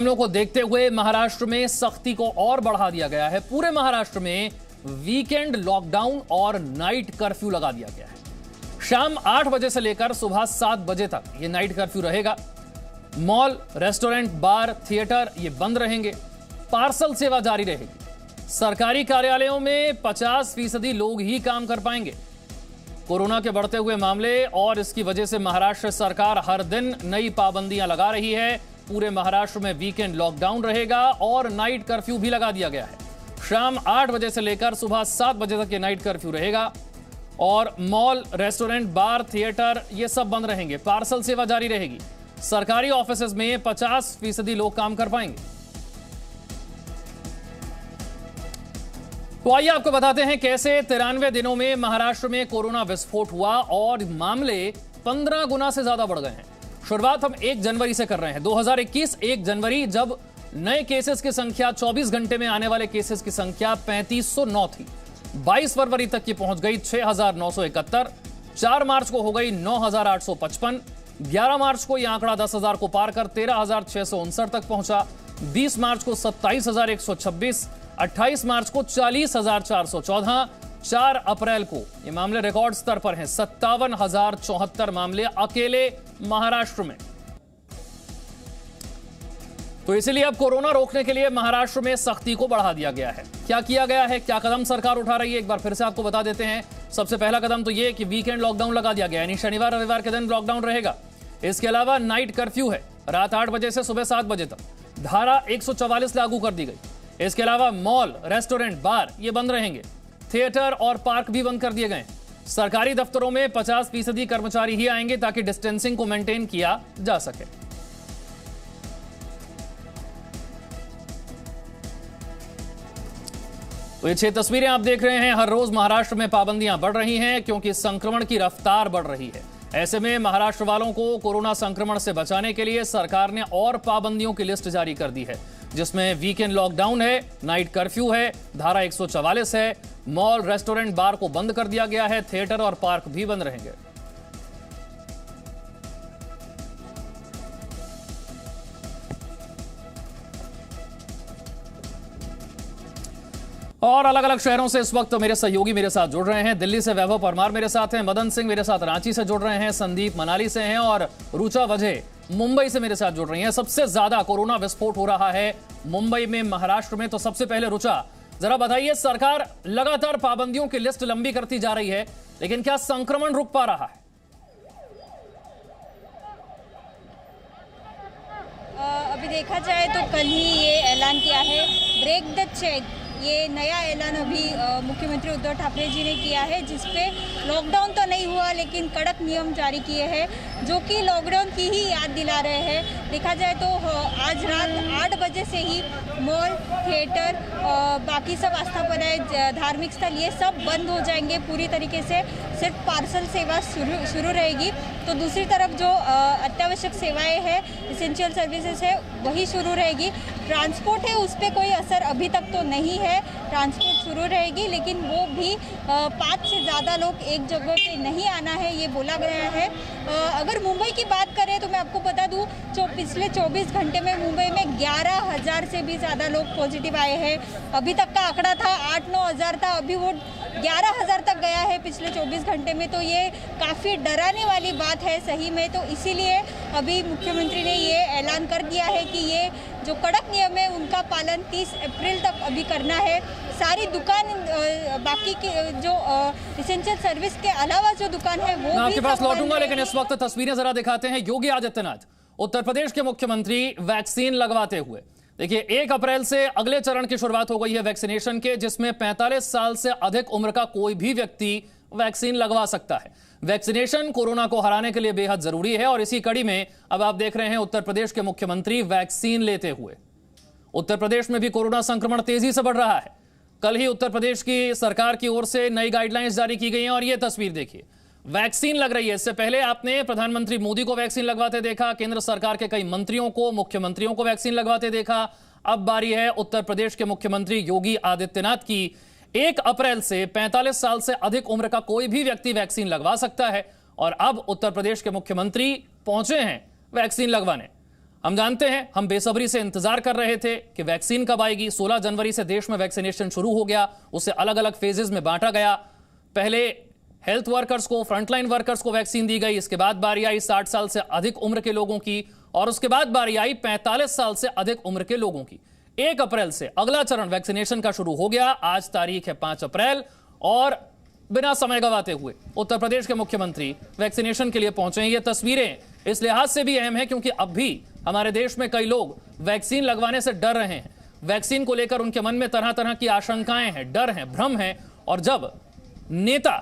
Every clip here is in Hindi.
मामलों को देखते हुए महाराष्ट्र में सख्ती को और बढ़ा दिया गया है। पूरे महाराष्ट्र में वीकेंड लॉकडाउन और नाइट कर्फ्यू लगा दिया गया है। शाम 8 बजे से लेकर सुबह 7 बजे तक ये नाइट कर्फ्यू रहेगा। मॉल, रेस्टोरेंट, बार, थिएटर ये बंद रहेंगे। पार्सल सेवा जारी रहेगी। सरकारी कार्यालयों में 50% लोग ही काम कर पाएंगे। कोरोना के बढ़ते हुए मामले और इसकी वजह से महाराष्ट्र सरकार हर दिन नई पाबंदियां लगा रही है। पूरे महाराष्ट्र में वीकेंड लॉकडाउन रहेगा और नाइट कर्फ्यू भी लगा दिया गया है। शाम 8 बजे से लेकर सुबह 7 बजे तक ये नाइट कर्फ्यू रहेगा और मॉल, रेस्टोरेंट, बार, थिएटर ये सब बंद रहेंगे। पार्सल सेवा जारी रहेगी। सरकारी ऑफिसेज में 50% लोग काम कर पाएंगे। तो आइए आपको बताते हैं कैसे 93 दिनों में महाराष्ट्र में कोरोना विस्फोट हुआ और मामले 15 गुना से ज्यादा बढ़ गए हैं। शुरुआत हम 1 जनवरी से कर रहे हैं। 2021 1 जनवरी जब नए केसेस की संख्या 24 घंटे में आने वाले केसेस की संख्या 3509 थी। 22 फरवरी तक की पहुंच गई 6971। 4 मार्च को हो गई 9855। 11 मार्च को यह आंकड़ा 10,000 को पार कर 13,659 तक पहुंचा। 20 मार्च को 27,126। 28 मार्च को 40,414। 4 अप्रैल को ये मामले रिकॉर्ड स्तर पर हैं। 57,074 मामले अकेले महाराष्ट्र में। तो इसलिए अब कोरोना रोकने के लिए महाराष्ट्र में सख्ती को बढ़ा दिया गया है। क्या किया गया है, क्या कदम सरकार उठा रही है, एक बार फिर से आपको बता देते हैं। सबसे पहला कदम तो यह कि वीकेंड लॉकडाउन लगा दिया गया, यानी शनिवार रविवार के दिन लॉकडाउन रहेगा। इसके अलावा नाइट कर्फ्यू है, रात 8 बजे से सुबह 7 बजे तक। धारा 144 लागू कर दी गई। इसके अलावा मॉल, रेस्टोरेंट, बार ये बंद रहेंगे। थिएटर और पार्क भी बंद कर दिए गए। सरकारी दफ्तरों में 50% कर्मचारी ही आएंगे ताकि डिस्टेंसिंग को मेंटेन किया जा सके। तो ये 6 तस्वीरें आप देख रहे हैं। हर रोज महाराष्ट्र में पाबंदियां बढ़ रही हैं क्योंकि संक्रमण की रफ्तार बढ़ रही है। ऐसे में महाराष्ट्र वालों को कोरोना संक्रमण से बचाने के लिए सरकार ने और पाबंदियों की लिस्ट जारी कर दी है, जिसमें वीकेंड लॉकडाउन है, नाइट कर्फ्यू है, धारा 144 है, मॉल, रेस्टोरेंट, बार को बंद कर दिया गया है, थिएटर और पार्क भी बंद रहेंगे। और अलग अलग शहरों से इस वक्त मेरे सहयोगी मेरे साथ जुड़ रहे हैं। दिल्ली से वैभव परमार मेरे साथ हैं, मदन सिंह मेरे साथ रांची से जुड़ रहे हैं, संदीप मनाली से हैं और रुचा वजह मुंबई से मेरे साथ जुड़ रही हैं। सबसे ज्यादा कोरोना विस्फोट हो रहा है मुंबई में, महाराष्ट्र में। तो सबसे पहले रुचा, जरा बताइए, सरकार लगातार पाबंदियों की लिस्ट लंबी करती जा रही है, लेकिन क्या संक्रमण रुक पा रहा है? अभी देखा जाए तो कल ही ये ऐलान किया है, ब्रेक द चेक, ये नया ऐलान अभी मुख्यमंत्री उद्धव ठाकरे जी ने किया है, जिसपे लॉकडाउन तो नहीं हुआ लेकिन कड़क नियम जारी किए हैं, जो कि लॉकडाउन की ही याद दिला रहे हैं। देखा जाए तो आज रात 8 बजे से ही मॉल, थिएटर, बाकी सब आस्थापनाएं, धार्मिक स्थल ये सब बंद हो जाएंगे पूरी तरीके से। सिर्फ पार्सल सेवा शुरू रहेगी। तो दूसरी तरफ जो अत्यावश्यक सेवाएं हैं, एसेंशियल सर्विसेज है, वही शुरू रहेगी। ट्रांसपोर्ट है, उस पर कोई असर अभी तक तो नहीं है। ट्रांसपोर्ट शुरू रहेगी, लेकिन वो भी 5 से ज़्यादा लोग एक जगह पे नहीं आना है, ये बोला गया है। अगर मुंबई की बात करें तो मैं आपको बता दूं, जो पिछले 24 घंटे में मुंबई में 11,000 से भी ज़्यादा लोग पॉजिटिव आए हैं। अभी तक का आंकड़ा था 8-9 हज़ार था, अभी वो 11,000 तक गया है पिछले 24 घंटे में। तो ये काफ़ी डराने वाली बात है सही में। तो इसीलिए अभी मुख्यमंत्री ने ये ऐलान कर दिया है कि ये जो कड़क नियम है उनका पालन 30 अप्रैल तक अभी करना है। सारी दुकान, बाकी की जो एसेंशियल सर्विस के अलावा जो दुकान है वो आपके पास लौटूंगा, लेकिन इस वक्त तस्वीरें जरा दिखाते हैं। योगी आदित्यनाथ, उत्तर प्रदेश के मुख्यमंत्री, वैक्सीन लगवाते हुए। देखिए, 1 अप्रैल से अगले चरण की शुरुआत हो गई है वैक्सीनेशन के, जिसमें 45 साल से अधिक उम्र का कोई भी व्यक्ति वैक्सीन लगवा सकता है। वैक्सीनेशन कोरोना को हराने के लिए बेहद जरूरी है और इसी कड़ी में अब आप देख रहे हैं उत्तर प्रदेश के मुख्यमंत्री वैक्सीन लेते हुए। उत्तर प्रदेश में भी कोरोना संक्रमण तेजी से बढ़ रहा है। कल ही उत्तर प्रदेश की सरकार की ओर से नई गाइडलाइंस जारी की गई हैं और यह तस्वीर देखिए, वैक्सीन लग रही है। इससे पहले आपने प्रधानमंत्री मोदी को वैक्सीन लगवाते देखा, केंद्र सरकार के कई मंत्रियों को, मुख्यमंत्रियों को वैक्सीन लगवाते देखा। अब बारी है उत्तर प्रदेश के मुख्यमंत्री योगी आदित्यनाथ की। 1 अप्रैल से 45 साल से अधिक उम्र का कोई भी व्यक्ति वैक्सीन लगवा सकता है और अब उत्तर प्रदेश के मुख्यमंत्री पहुंचे हैं वैक्सीन लगवाने। हम जानते हैं, हम बेसब्री से इंतजार कर रहे थे कि वैक्सीन कब आएगी। 16 जनवरी से देश में वैक्सीनेशन शुरू हो गया, उसे अलग अलग फेजेस में बांटा गया। पहले हेल्थ वर्कर्स को, फ्रंटलाइन वर्कर्स को वैक्सीन दी गई, इसके बाद बारी आई 60 साल से अधिक उम्र के लोगों की, और उसके बाद बारी आई 45 साल से अधिक उम्र के लोगों की। 1 अप्रैल से अगला चरण वैक्सीनेशन का शुरू हो गया। आज तारीख है 5 अप्रैल और बिना समय गंवाते हुए उत्तर प्रदेश के मुख्यमंत्री वैक्सीनेशन के लिए पहुंचे हैं। ये तस्वीरें इस लिहाज से भी अहम है क्योंकि अब भी हमारे देश में कई लोग वैक्सीन लगवाने से डर रहे हैं। वैक्सीन को लेकर उनके मन में तरह तरह की आशंकाएं हैं, डर हैं, भ्रम हैं। और जब नेता,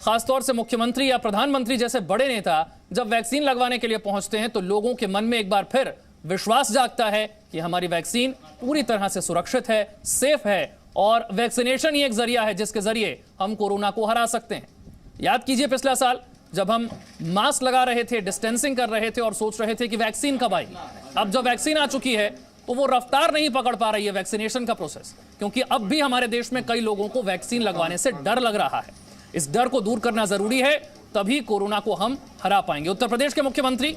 खासतौर से मुख्यमंत्री या प्रधानमंत्री जैसे बड़े नेता जब वैक्सीन लगवाने के लिए पहुंचते हैं तो लोगों के मन में एक बार फिर विश्वास जागता है कि हमारी वैक्सीन पूरी तरह से सुरक्षित है, सेफ है और वैक्सीनेशन ही एक जरिया है जिसके जरिए हम कोरोना को हरा सकते हैं। याद कीजिए पिछला साल जब हम मास्क लगा रहे थे, डिस्टेंसिंग कर रहे थे और सोच रहे थे कि वैक्सीन कब आएगी। अब जब वैक्सीन आ चुकी है तो वो रफ्तार नहीं पकड़ पा रही है वैक्सीनेशन का प्रोसेस, क्योंकि अब भी हमारे देश में कई लोगों को वैक्सीन लगवाने से डर लग रहा है। इस डर को दूर करना जरूरी है, तभी कोरोना को हम हरा पाएंगे। उत्तर प्रदेश के मुख्यमंत्री,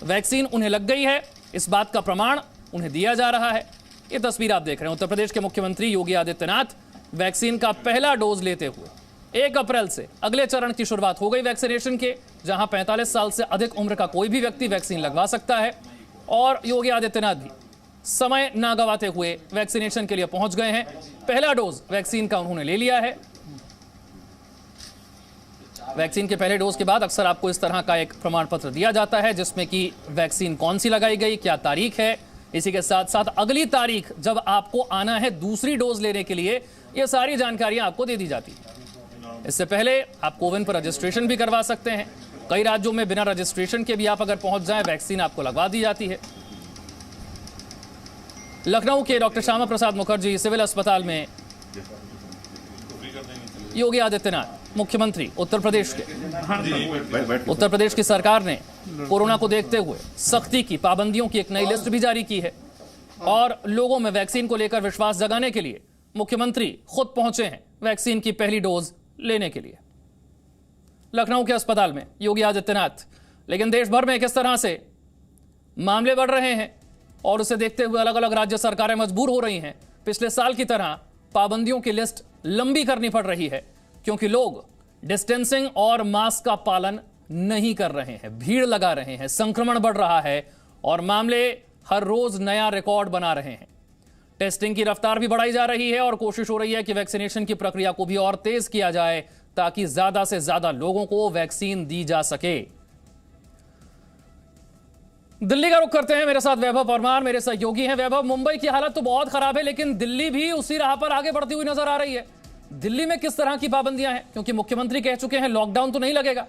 वैक्सीन उन्हें लग गई है, इस बात का प्रमाण उन्हें दिया जा रहा है। ये तस्वीर आप देख रहे हैं, उत्तर प्रदेश के मुख्यमंत्री योगी आदित्यनाथ वैक्सीन का पहला डोज लेते हुए। 1 अप्रैल से अगले चरण की शुरुआत हो गई वैक्सीनेशन के, जहां 45 साल से अधिक उम्र का कोई भी व्यक्ति वैक्सीन लगवा सकता है। और योगी आदित्यनाथ भी समय ना गंवाते हुए वैक्सीनेशन के लिए पहुंच गए हैं। पहला डोज वैक्सीन का उन्होंने ले लिया है। वैक्सीन के पहले डोज के बाद अक्सर आपको इस तरह का एक प्रमाण पत्र दिया जाता है जिसमें कि वैक्सीन कौन सी लगाई गई, क्या तारीख है, इसी के साथ साथ अगली तारीख जब आपको आना है दूसरी डोज लेने के लिए, ये सारी जानकारियां आपको दे दी जाती है। इससे पहले आप कोविन पर रजिस्ट्रेशन भी करवा सकते हैं। कई राज्यों में बिना रजिस्ट्रेशन के भी आप अगर पहुंच जाएं, वैक्सीन आपको लगवा दी जाती है। लखनऊ के डॉक्टर श्यामा प्रसाद मुखर्जी सिविल अस्पताल में योगी आदित्यनाथ, मुख्यमंत्री उत्तर प्रदेश के, उत्तर प्रदेश की सरकार ने कोरोना को देखते हुए सख्ती की, पाबंदियों की एक नई लिस्ट भी जारी की है और लोगों में वैक्सीन को लेकर विश्वास जगाने के लिए मुख्यमंत्री खुद पहुंचे हैं वैक्सीन की पहली डोज लेने के लिए लखनऊ के अस्पताल में योगी आदित्यनाथ। लेकिन देश भर में किस तरह से मामले बढ़ रहे हैं और उसे देखते हुए अलग अलग राज्य सरकारें मजबूर हो रही हैं पिछले साल की तरह पाबंदियों की लिस्ट लंबी करनी पड़ रही है, क्योंकि लोग डिस्टेंसिंग और मास्क का पालन नहीं कर रहे हैं, भीड़ लगा रहे हैं, संक्रमण बढ़ रहा है और मामले हर रोज नया रिकॉर्ड बना रहे हैं। टेस्टिंग की रफ्तार भी बढ़ाई जा रही है और कोशिश हो रही है कि वैक्सीनेशन की प्रक्रिया को भी और तेज किया जाए ताकि ज्यादा से ज्यादा लोगों को वैक्सीन दी जा सके। दिल्ली का रुख करते हैं, मेरे साथ वैभव परमार मेरे सहयोगी हैं। वैभव, मुंबई की हालत तो बहुत खराब है लेकिन दिल्ली भी उसी राह पर आगे बढ़ती हुई नजर आ रही है। दिल्ली में किस तरह की पाबंदियां हैं, क्योंकि मुख्यमंत्री कह चुके हैं लॉकडाउन तो नहीं लगेगा।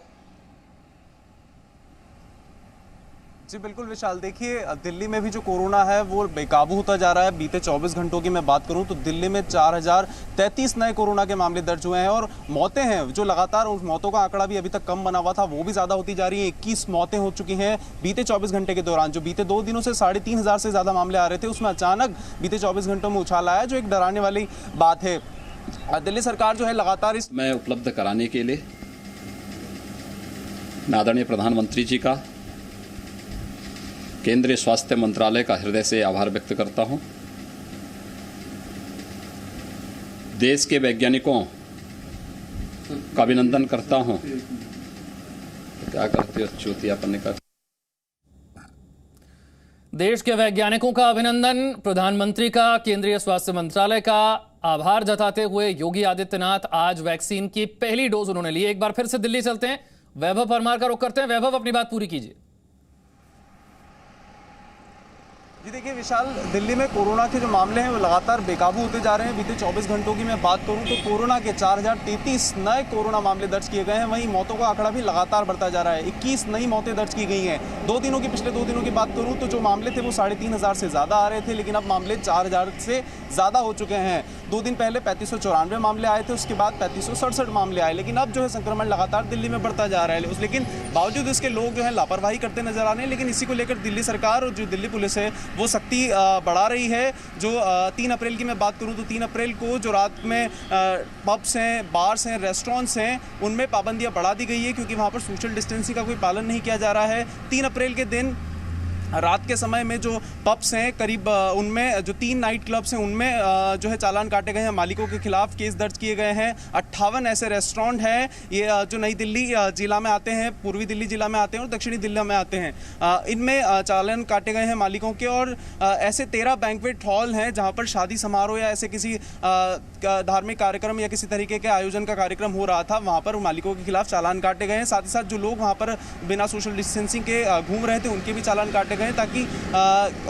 जी बिल्कुल विशाल, देखिए दिल्ली में भी जो कोरोना है वो बेकाबू होता जा रहा है। बीते 24 घंटों की मैं बात करूं तो दिल्ली में 4033 नए कोरोना के मामले दर्ज हुए हैं और मौतें हैं जो लगातार, उस मौतों का आंकड़ा भी अभी तक कम बना हुआ था वो भी ज़्यादा होती जा रही है। 21 मौतें हो चुकी हैं बीते 24 घंटे के दौरान। जो बीते 2 दिनों से 3500 से ज़्यादा मामले आ रहे थे उसमें अचानक बीते 24 घंटों में उछाल आया, जो एक डराने वाली बात है। दिल्ली सरकार जो है लगातार इस मैं उपलब्ध कराने के लिए आदरणीय प्रधानमंत्री जी का, केंद्रीय स्वास्थ्य मंत्रालय का हृदय से आभार व्यक्त करता हूं। देश के वैज्ञानिकों का अभिनंदन करता हूं। क्या करते हो चूतियापन का। देश के वैज्ञानिकों का अभिनंदन, प्रधानमंत्री का, केंद्रीय स्वास्थ्य मंत्रालय का आभार जताते हुए योगी आदित्यनाथ आज वैक्सीन की पहली डोज उन्होंने ली। एक बार फिर से दिल्ली चलते हैं, वैभव परमार का रुख करते हैं। वैभव, अपनी बात पूरी कीजिए। जी देखिए विशाल, दिल्ली में कोरोना के जो मामले हैं वो लगातार बेकाबू होते जा रहे हैं। बीते 24 घंटों की मैं बात करूं तो कोरोना के 4033 नए कोरोना मामले दर्ज किए गए हैं। वहीं मौतों का आंकड़ा भी लगातार बढ़ता जा रहा है। 21 नई मौतें दर्ज की गई हैं। पिछले 2 दिनों की बात करूं तो जो मामले थे वो 3500 से ज़्यादा आ रहे थे, लेकिन अब मामले 4000 से ज़्यादा हो चुके हैं। 2 दिन पहले 3594 मामले आए थे, उसके बाद 3567 मामले आए, लेकिन अब जो है संक्रमण लगातार दिल्ली में बढ़ता जा रहा है। लेकिन बावजूद इसके लोग जो है लापरवाही करते नजर आ रहे हैं। लेकिन इसी को लेकर दिल्ली सरकार और जो दिल्ली पुलिस है वो सख्ती बढ़ा रही है। जो 3 अप्रैल की मैं बात करूं तो 3 अप्रैल को जो रात में पब्स हैं, बार्स हैं, रेस्टोरेंट्स हैं, उनमें पाबंदियां बढ़ा दी गई है क्योंकि वहां पर सोशल डिस्टेंसिंग का कोई पालन नहीं किया जा रहा है। 3 अप्रैल के दिन रात के समय में जो पब्स हैं करीब उनमें जो 3 नाइट क्लब्स हैं उनमें जो है चालान काटे गए हैं, मालिकों के खिलाफ केस दर्ज किए गए हैं। 58 ऐसे रेस्टोरेंट हैं ये जो नई दिल्ली जिला में आते हैं, पूर्वी दिल्ली जिला में आते हैं और दक्षिणी दिल्ली में आते हैं, इनमें चालान काटे गए हैं मालिकों के। और ऐसे 13 बैंक्वेट हॉल हैं जहां पर शादी समारोह या ऐसे किसी धार्मिक कार्यक्रम या किसी तरीके के आयोजन का कार्यक्रम हो रहा था, वहां पर मालिकों के खिलाफ चालान काटे गए हैं। साथ ही साथ जो लोग वहां पर बिना सोशल डिस्टेंसिंग के घूम रहे थे उनके भी चालान काटे गए ताकि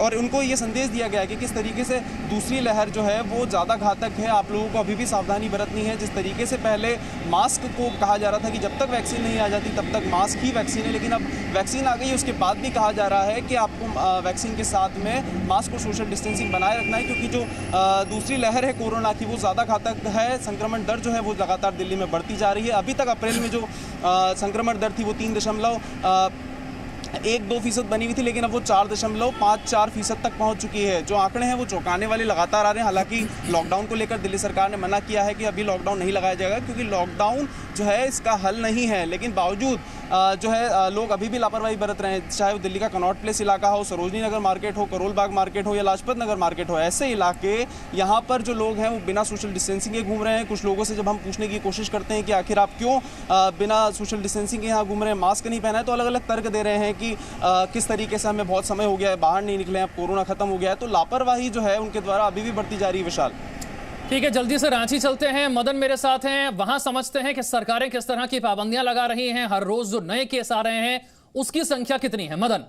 और उनको ये संदेश दिया गया कि किस तरीके से दूसरी लहर जो है वो ज़्यादा घातक है, आप लोगों को अभी भी सावधानी बरतनी है। जिस तरीके से पहले मास्क को कहा जा रहा था कि जब तक वैक्सीन नहीं आ जाती तब तक मास्क ही वैक्सीन है, लेकिन अब वैक्सीन आ गई उसके बाद भी कहा जा रहा है कि आपको वैक्सीन के साथ में मास्क और सोशल डिस्टेंसिंग बनाए रखना है, क्योंकि जो दूसरी लहर है कोरोना की वो ज़्यादा घातक है। संक्रमण दर जो है वो लगातार दिल्ली में बढ़ती जा रही है। अभी तक अप्रैल में जो संक्रमण दर थी वो 3.12% बनी हुई थी, लेकिन अब वो 4.54% तक पहुंच चुकी है। जो आंकड़े हैं वो चौंकाने वाले लगातार आ रहे हैं। हालांकि लॉकडाउन को लेकर दिल्ली सरकार ने मना किया है कि अभी लॉकडाउन नहीं लगाया जाएगा, क्योंकि लॉकडाउन जो है इसका हल नहीं है। लेकिन बावजूद जो है लोग अभी भी लापरवाही बरत रहे हैं, चाहे वो दिल्ली का कनॉट प्लेस इलाका हो, सरोजनी नगर मार्केट हो, करोल बाग मार्केट हो या लाजपत नगर मार्केट हो, ऐसे इलाके यहाँ पर जो लोग हैं वो बिना सोशल डिस्टेंसिंग के घूम रहे हैं। कुछ लोगों से जब हम पूछने की कोशिश करते हैं कि आखिर आप क्यों बिना सोशल डिस्टेंसिंग के यहाँ घूम रहे हैं, मास्क नहीं पहना है, तो अलग अलग तर्क दे रहे हैं कि किस तरीके से हमें बहुत समय हो गया है, बाहर नहीं निकले हैं, अब कोरोना खत्म हो गया है। तो लापरवाही जो है उनके द्वारा अभी भी बढ़ती जा रही है। विशाल, ठीक है, जल्दी से रांची चलते हैं। मदन मेरे साथ हैं, वहां समझते हैं कि सरकारें किस तरह की पाबंदियां लगा रही हैं। हर रोज जो नए केस आ रहे हैं उसकी संख्या कितनी है मदन?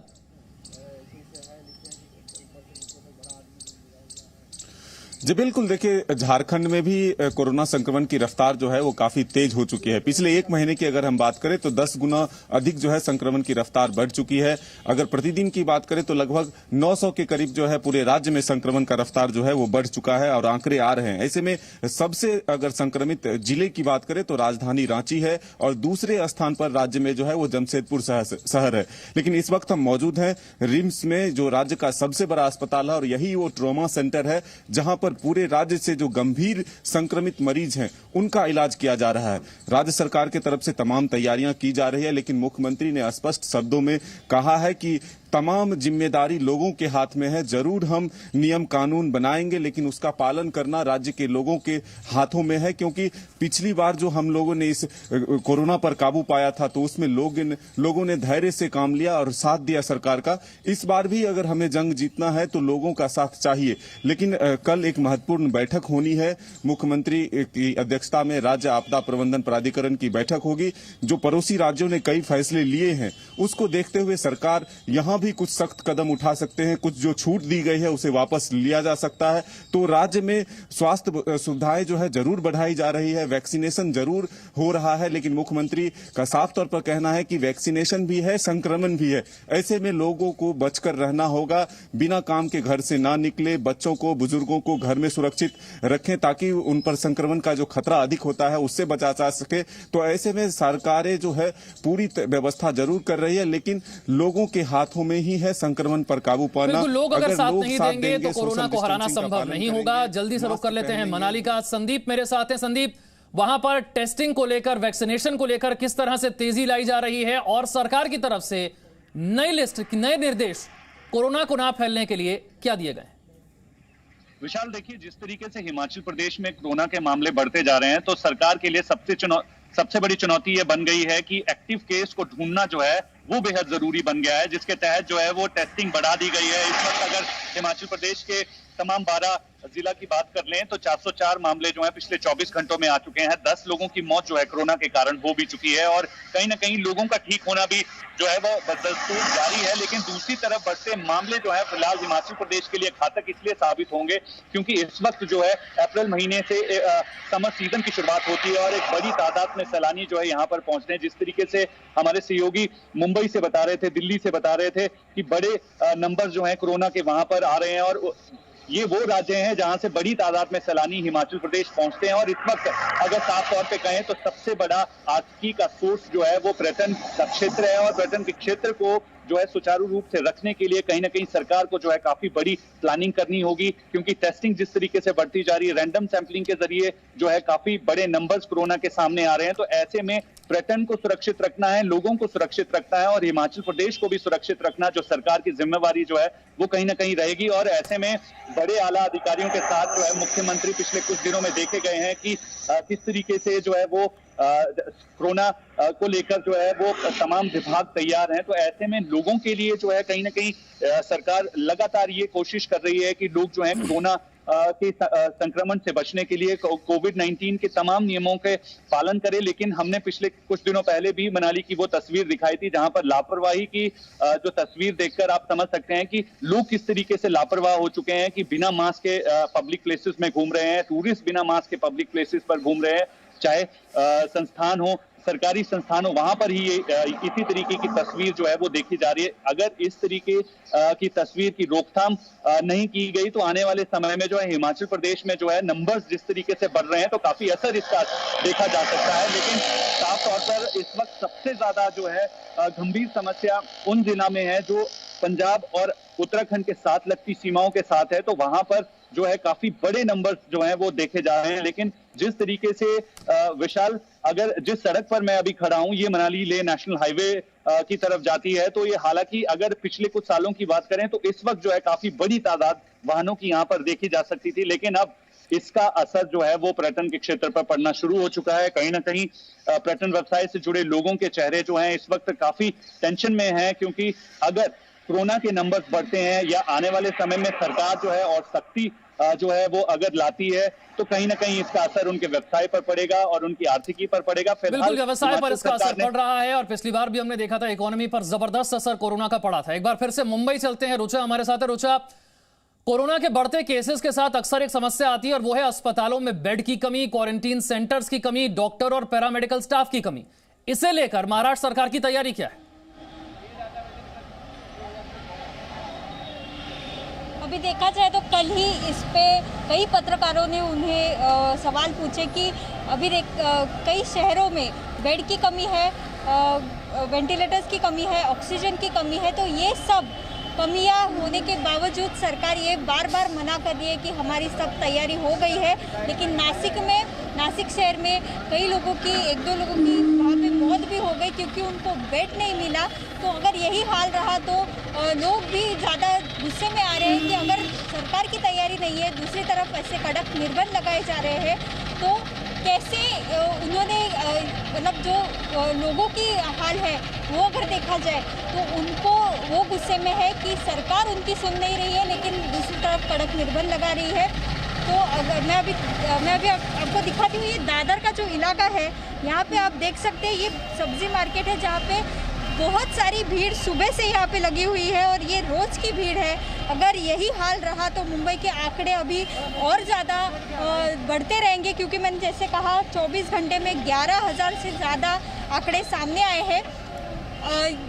जी बिल्कुल, देखिए झारखंड में भी कोरोना संक्रमण की रफ्तार जो है वो काफी तेज हो चुकी है। पिछले एक महीने की अगर हम बात करें तो 10 गुना अधिक जो है संक्रमण की रफ्तार बढ़ चुकी है। अगर प्रतिदिन की बात करें तो लगभग 900 के करीब जो है पूरे राज्य में संक्रमण का रफ्तार जो है वो बढ़ चुका है और आंकड़े आ रहे हैं। ऐसे में सबसे अगर संक्रमित जिले की बात करें तो राजधानी रांची है और दूसरे स्थान पर राज्य में जो है वो जमशेदपुर शहर है। लेकिन इस वक्त हम मौजूद हैं रिम्स में, जो राज्य का सबसे बड़ा अस्पताल है और यही वो ट्रॉमा सेंटर है जहां पर पूरे राज्य से जो गंभीर संक्रमित मरीज हैं उनका इलाज किया जा रहा है। राज्य सरकार की तरफ से तमाम तैयारियां की जा रही है, लेकिन मुख्यमंत्री ने स्पष्ट शब्दों में कहा है कि तमाम जिम्मेदारी लोगों के हाथ में है। जरूर हम नियम कानून बनाएंगे, लेकिन उसका पालन करना राज्य के लोगों के हाथों में है, क्योंकि पिछली बार जो हम लोगों ने इस कोरोना पर काबू पाया था तो उसमें लोगों ने धैर्य से काम लिया और साथ दिया सरकार का। इस बार भी अगर हमें जंग जीतना है तो लोगों का साथ चाहिए। लेकिन कल एक महत्वपूर्ण बैठक होनी है, मुख्यमंत्री की अध्यक्षता में राज्य आपदा प्रबंधन प्राधिकरण की बैठक होगी। जो पड़ोसी राज्यों ने कई फैसले लिए हैं उसको देखते हुए सरकार यहां भी कुछ सख्त कदम उठा सकते हैं। कुछ जो छूट दी गई है उसे वापस लिया जा सकता है। तो राज्य में स्वास्थ्य सुविधाएं जो है जरूर बढ़ाई जा रही है, वैक्सीनेशन जरूर हो रहा है, लेकिन मुख्यमंत्री का साफ तौर पर कहना है कि वैक्सीनेशन भी है, संक्रमण भी है। ऐसे में लोगों को बचकर रहना होगा, बिना काम के घर से ना निकले, बच्चों को बुजुर्गों को घर में सुरक्षित रखें ताकि उन पर संक्रमण का जो खतरा अधिक होता है उससे बचा जा सके। तो ऐसे में सरकारें जो है पूरी व्यवस्था जरूर कर रही है, लेकिन लोगों के हाथों में ही है संक्रमण पर काबू पाना। लोग अगर साथ नहीं देंगे तो कोरोना को हराना संभव नहीं होगा। जल्दी से रुक कर लेते हैं मनाली का। संदीप मेरे साथ हैं। संदीप, वहां पर टेस्टिंग को लेकर, वैक्सीनेशन को लेकर किस तरह से तेजी लाई जा रही है और सरकार की तरफ से नई लिस्ट, नए निर्देश कोरोना को ना फैलने के लिए क्या दिए गए? विशाल, देखिए जिस तरीके से हिमाचल प्रदेश में कोरोना के मामले बढ़ते जा रहे हैं तो सरकार के लिए सबसे बड़ी चुनौती ये बन गई है कि एक्टिव केस को ढूंढना जो है वो बेहद जरूरी बन गया है, जिसके तहत जो है वो टेस्टिंग बढ़ा दी गई है। इस वक्त अगर हिमाचल प्रदेश के तमाम 12 जिला की बात कर लें तो 404 मामले जो है पिछले 24 घंटों में आ चुके हैं। 10 लोगों की मौत जो है कोरोना के कारण हो भी चुकी है और कहीं ना कहीं लोगों का ठीक होना भी जो है वो बदस्तूर जारी है। लेकिन दूसरी तरफ बढ़ते मामले जो है फिलहाल हिमाचल प्रदेश के लिए घातक इसलिए साबित होंगे क्योंकि इस वक्त जो है अप्रैल महीने से समर सीजन की शुरुआत होती है और एक बड़ी तादाद में सैलानी जो है यहाँ पर पहुंचते हैं। जिस तरीके से हमारे सहयोगी मुंबई से बता रहे थे, दिल्ली से बता रहे थे कि बड़े नंबर जो है कोरोना के वहां पर आ रहे हैं और ये वो राज्य हैं जहां से बड़ी तादाद में सैलानी हिमाचल प्रदेश पहुंचते हैं। और इस वक्त अगर साफ तौर पे कहें तो सबसे बड़ा आर्थिकी का सोर्स जो है वो पर्यटन का क्षेत्र है और पर्यटन के क्षेत्र को जो है सुचारू रूप से रखने के लिए कहीं ना कहीं सरकार को जो है काफी बड़ी प्लानिंग करनी होगी, क्योंकि टेस्टिंग जिस तरीके से बढ़ती जा रही है, रैंडम सैंपलिंग के जरिए जो है काफी बड़े नंबर्स कोरोना के सामने आ रहे हैं। तो ऐसे में पर्यटन को सुरक्षित रखना है, लोगों को सुरक्षित रखना है और हिमाचल प्रदेश को भी सुरक्षित रखना जो सरकार की जिम्मेवारी जो है वो कहीं ना कहीं रहेगी। और ऐसे में बड़े आला अधिकारियों के साथ जो है मुख्यमंत्री पिछले कुछ दिनों में देखे गए हैं कि किस तरीके से जो है वो कोरोना को लेकर जो है वो तमाम विभाग तैयार हैं। तो ऐसे में लोगों के लिए जो है कहीं ना कहीं सरकार लगातार ये कोशिश कर रही है कि लोग जो है कोरोना के संक्रमण से बचने के लिए कोविड-19 के तमाम नियमों के पालन करें। लेकिन हमने पिछले कुछ दिनों पहले भी मनाली की वो तस्वीर दिखाई थी जहां पर लापरवाही की जो तस्वीर देखकर आप समझ सकते हैं कि लोग किस तरीके से लापरवाह हो चुके हैं कि बिना मास्क के पब्लिक प्लेसेस में घूम रहे हैं, टूरिस्ट बिना मास्क के पब्लिक प्लेसेस पर घूम रहे हैं, चाहे संस्थान हो, सरकारी संस्थान हो, वहां पर ही इसी तरीके की तस्वीर जो है वो देखी जा रही है। अगर इस तरीके की तस्वीर की रोकथाम नहीं की गई तो आने वाले समय में जो है हिमाचल प्रदेश में जो है नंबर्स जिस तरीके से बढ़ रहे हैं तो काफी असर इसका देखा जा सकता है। लेकिन साफ तौर पर इस वक्त सबसे ज्यादा जो है गंभीर समस्या उन जिला में है जो पंजाब और उत्तराखंड के साथ लगती सीमाओं के साथ है, तो वहां पर जो है काफी बड़े नंबर्स जो हैं वो देखे जा रहे हैं। लेकिन जिस तरीके से विशाल, अगर जिस सड़क पर मैं अभी खड़ा हूं ये मनाली लेह नेशनल हाईवे की तरफ जाती है, तो ये हालांकि अगर पिछले कुछ सालों की बात करें तो इस वक्त जो है काफी बड़ी तादाद वाहनों की यहाँ पर देखी जा सकती थी। लेकिन अब इसका असर जो है वो पर्यटन के क्षेत्र पर पड़ना शुरू हो चुका है। कहीं ना कहीं पर्यटन व्यवसाय से जुड़े लोगों के चेहरे जो हैं इस वक्त काफी टेंशन में हैं, क्योंकि अगर कोरोना के नंबर्स बढ़ते हैं या आने वाले समय में सरकार जो है और सख्ती जो है वो अगर लाती है तो कहीं ना कहीं इसका असर उनके व्यवसाय पर पड़ेगा और उनकी आर्थिकी पर पड़ेगा। बिल्कुल, व्यवसाय पर इसका असर पड़ रहा है और पिछली बार भी हमने देखा था इकोनॉमी पर जबरदस्त असर कोरोना का पड़ा था। एक बार फिर से मुंबई चलते हैं, रुचा हमारे साथ है। रुचा, कोरोना के बढ़ते केसेस के साथ अक्सर एक समस्या आती है और वो है अस्पतालों में बेड की कमी, क्वारंटीन सेंटर्स की कमी, डॉक्टर और पैरामेडिकल स्टाफ की कमी। इसे लेकर महाराष्ट्र सरकार की तैयारी क्या है? अभी देखा जाए तो कल ही इस पे कई पत्रकारों ने उन्हें सवाल पूछे कि अभी कई शहरों में बेड की कमी है, वेंटिलेटर्स की कमी है, ऑक्सीजन की कमी है, तो ये सब कमियां होने के बावजूद सरकार ये बार बार मना कर रही है कि हमारी सब तैयारी हो गई है। लेकिन नासिक शहर में कई लोगों की, एक दो लोगों की वहाँ पे मौत भी हो गई क्योंकि उनको बेड नहीं मिला। तो अगर यही हाल रहा तो लोग भी ज़्यादा गुस्से में आ रहे हैं कि अगर सरकार की तैयारी नहीं है, दूसरी तरफ ऐसे कड़क निर्बंध लगाए जा रहे हैं, तो कैसे उन्होंने मतलब जो लोगों की हाल है वो अगर देखा जाए तो उनको वो गुस्से में है कि सरकार उनकी सुन नहीं रही है, लेकिन दूसरी तरफ कड़क निर्बंध लगा रही है। तो अगर मैं अभी आपको दिखाती हूँ, ये दादर का जो इलाका है यहाँ पे आप देख सकते हैं, ये सब्जी मार्केट है जहाँ पे बहुत सारी भीड़ सुबह से यहाँ पे लगी हुई है और ये रोज़ की भीड़ है। अगर यही हाल रहा तो मुंबई के आंकड़े अभी और ज़्यादा बढ़ते रहेंगे, क्योंकि मैंने जैसे कहा 24 घंटे में 11,000 से ज़्यादा आंकड़े सामने आए हैं,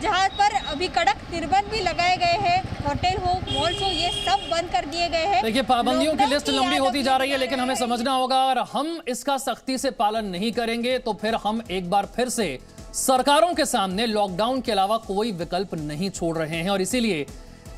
जहाँ पर अभी कड़क निर्बंध भी लगाए गए हैं। होटल हो, मॉल्स हो, ये सब बंद कर दिए गए हैं। देखिए, पाबंदियों की लिस्ट लंबी होती जा रही है, लेकिन हमें समझना होगा और हम इसका सख्ती से पालन नहीं करेंगे तो फिर हम एक बार फिर से सरकारों के सामने लॉकडाउन के अलावा कोई विकल्प नहीं छोड़ रहे हैं। और इसीलिए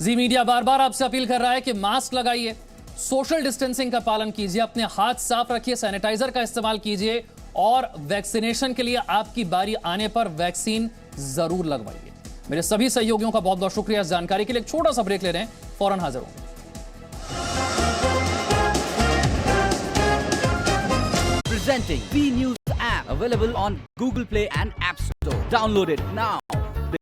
जी मीडिया बार बार आपसे अपील कर रहा है कि मास्क लगाइए, सोशल डिस्टेंसिंग का पालन कीजिए, अपने हाथ साफ रखिए, सैनिटाइजर का इस्तेमाल कीजिए और वैक्सीनेशन के लिए आपकी बारी आने पर वैक्सीन जरूर लगवाइए। मेरे सभी सहयोगियों का बहुत बहुत शुक्रिया इस जानकारी के लिए। एक छोटा सा ब्रेक ले रहे हैं, फौरन हाजिर होंगे। Presenting B News app available on Google Play and App Store. Download it now.